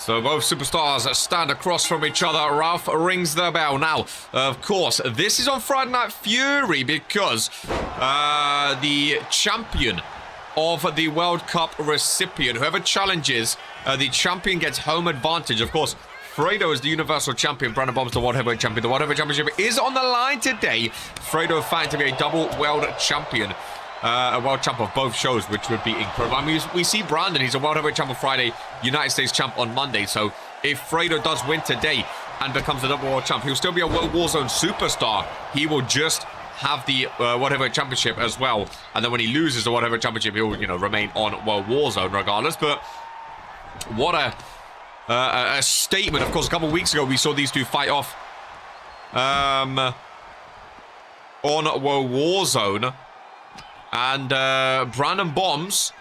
So both superstars stand across from each other. Ralph rings the bell. Now, of course, this is on Friday Night Fury because the champion of the World Cup recipient, whoever challenges, the champion gets home advantage. Of course, Fredo is the Universal Champion. Branden Bombs the World Heavyweight Champion. The World Heavyweight Championship is on the line today. Fredo fighting to be a double World Champion. A World Champ of both shows, which would be incredible. I mean, we see Branden. He's a World Heavyweight Champ on Friday, United States Champ on Monday. So if Fredo does win today and becomes a double World Champ, he'll still be a World Warzone superstar. He will just have the World Heavyweight Championship as well. And then when he loses the World Heavyweight Championship, he'll, remain on World Warzone regardless. But what a statement. Of course, a couple of weeks ago, we saw these two fight off on World Warzone. And Branden Bombs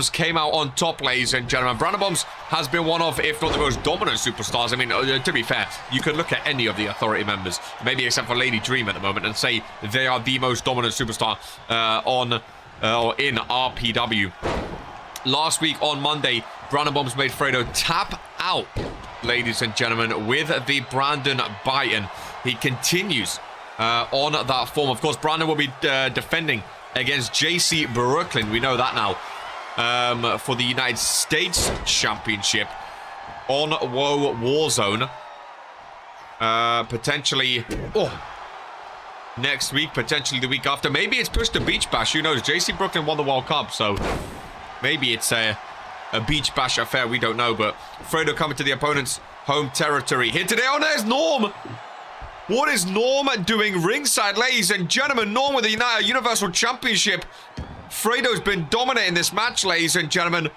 came out on top, ladies and gentlemen. Branden Bombs has been one of, if not the most dominant superstars. I mean, to be fair, you could look at any of the Authority members, maybe except for Lady Dream at the moment, and say they are the most dominant superstar in RPW. Last week on Monday, Branden Bombs made Fredo tap out, ladies and gentlemen, with the Branden buy-in. He continues on that form. Of course, Branden will be defending against JC Brooklyn. We know that now. For the United States Championship on World Warzone. Potentially next week, potentially the week after. Maybe it's pushed to Beach Bash. Who knows? JC Brooklyn won the World Cup, so maybe it's a Beach Bash affair. We don't know, but Fredo coming to the opponent's home territory. Here today, oh, there's Norm. What is Norm doing ringside, ladies and gentlemen? Norm with the Universal Championship. Fredo's been dominating this match, ladies and gentlemen.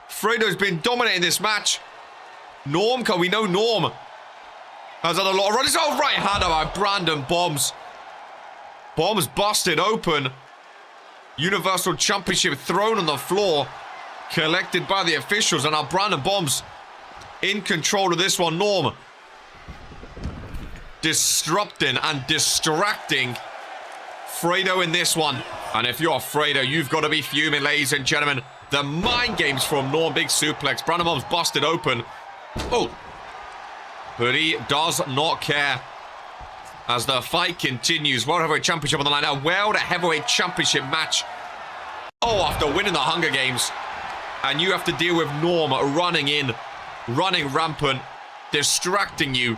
Fredo's been dominating this match. Norm, can we know Norm has had a lot of runs. Oh, right hander by Branden Bombs. Bombs busted open. Universal Championship thrown on the floor. Collected by the officials. And now Branden Bombs in control of this one. Norm disrupting and distracting Fredo in this one. And if you're Fredo, you've got to be fuming, ladies and gentlemen. The mind games from Norm. Big suplex. Branden Bombs busted open. Oh. But he does not care as the fight continues. World Heavyweight Championship on the line now. World Heavyweight Championship match. Oh, after winning the Hunger Games. And you have to deal with Norm running in, running rampant, distracting you,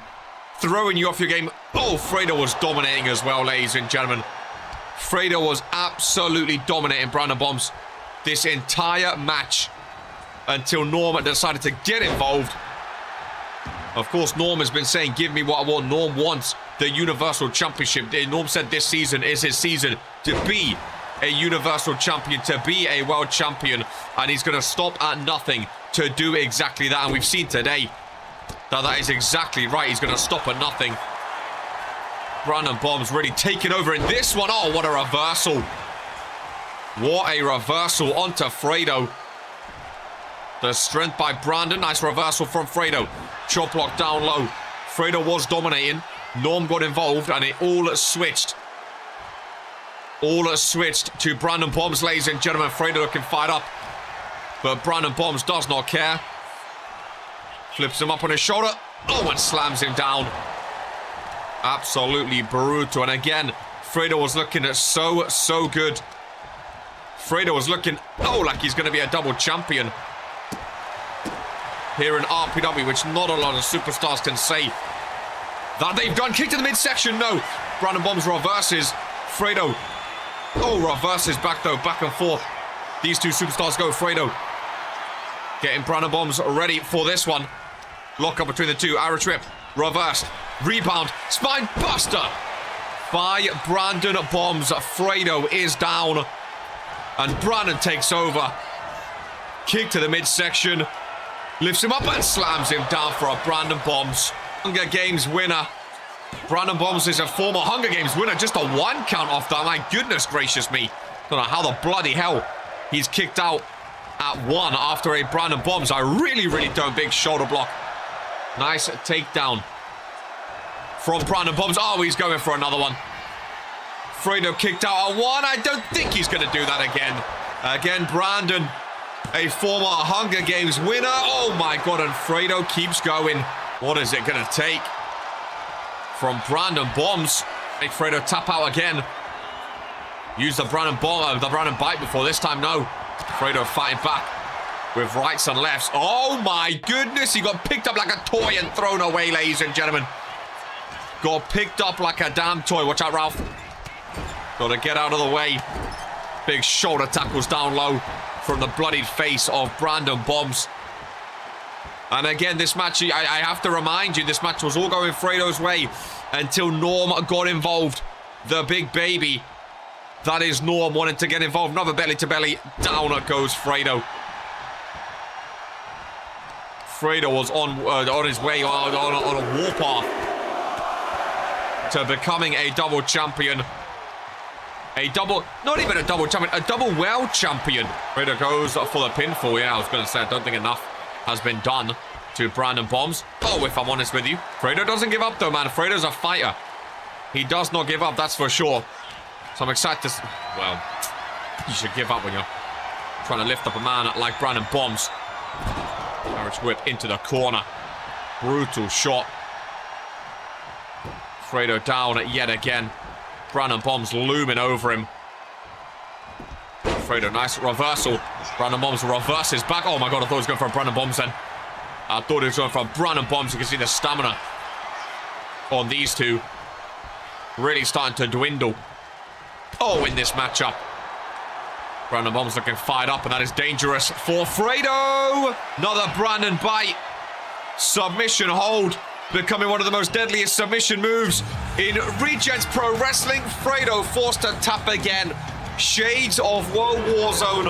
throwing you off your game. Oh, Fredo was dominating as well, ladies and gentlemen. Fredo was absolutely dominating Branden Bombs this entire match until Norm decided to get involved. Of course, Norm has been saying, give me what I want. Norm wants the Universal Championship. Norm said this season is his season to be a Universal Champion, to be a World Champion. And he's going to stop at nothing to do exactly that. And we've seen today that is exactly right. He's going to stop at nothing. Branden Bombs really taking over in this one. Oh, what a reversal. What a reversal onto Fredo. The strength by Branden. Nice reversal from Fredo. Chop block down low. Fredo was dominating. Norm got involved and it all switched. All switched to Branden Bombs, ladies and gentlemen. Fredo looking fired up. But Branden Bombs does not care. Flips him up on his shoulder. Oh, and slams him down. Absolutely brutal. And again, Fredo was looking at so good. Fredo was looking, like he's going to be a double champion here in RPW, which not a lot of superstars can say that they've done. Kick to the midsection, no. Branden Bombs reverses. Fredo, reverses back though, back and forth. These two superstars go. Fredo getting Branden Bombs ready for this one. Lock up between the two. Arrow trip, reversed, rebound, spine buster by Branden Bombs. Fredo is down and Branden takes over. Kick to the midsection. Lifts him up and slams him down for a Branden Bombs Hunger Games winner. Branden Bombs is a former Hunger Games winner. Just a 1 count off that. My goodness gracious me. Don't know how the bloody hell he's kicked out at 1 after a Branden Bombs. I really don't. Big shoulder block. Nice takedown from Branden Bombs. Oh, he's going for another one. Fredo kicked out at 1. I don't think he's going to do that again. Again, Branden a former Hunger Games winner. Oh my God, and Fredo keeps going. What is it going to take from Branden Bombs? Make Fredo tap out again. Use the Branden bomb, the Branden bite before. This time, no. Fredo fighting back with rights and lefts. Oh my goodness, he got picked up like a toy and thrown away, ladies and gentlemen. Got picked up like a damn toy. Watch out, Ralph. Got to get out of the way. Big shoulder tackles down low from the bloodied face of Branden Bombs. And again, this match, I have to remind you, this match was all going Fredo's way until Norm got involved. The big baby. That is Norm wanting to get involved. Another belly to belly. Down goes Fredo. Fredo was on his way on a warpath to becoming a double champion. Not even a double champion, a double world champion. Fredo goes for the pinfall. Yeah, I was going to say, I don't think enough has been done to Branden Bombs. Oh, if I'm honest with you. Fredo doesn't give up though, man. Fredo's a fighter. He does not give up, that's for sure. So I'm excited to... Well, you should give up when you're trying to lift up a man like Branden Bombs. Irish whip into the corner. Brutal shot. Fredo down yet again. Branden Bombs looming over him. Fredo, nice reversal. Branden Bombs reverses back. Oh my God, I thought he was going for a Branden Bombs then. I thought he was going for a Branden Bombs. You can see the stamina on these two really starting to dwindle. Oh, in this matchup. Branden Bombs looking fired up, and that is dangerous for Fredo. Another Branden bite. Submission hold. Becoming one of the most deadliest submission moves in Regents Pro Wrestling. Fredo forced to tap again. Shades of World War Zone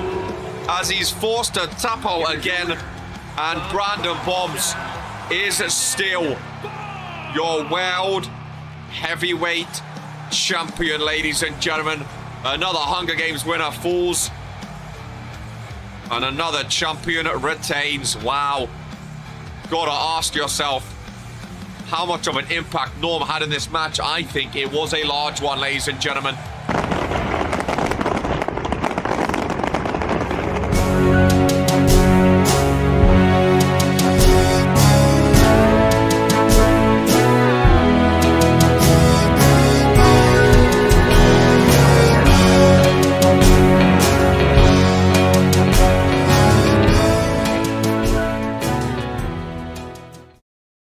as he's forced to tap out again. And Branden Bombs is still your world heavyweight champion, ladies and gentlemen. Another Hunger Games winner falls. And another champion retains. Wow. Gotta ask yourself how much of an impact Norm had in this match. I think it was a large one, ladies and gentlemen.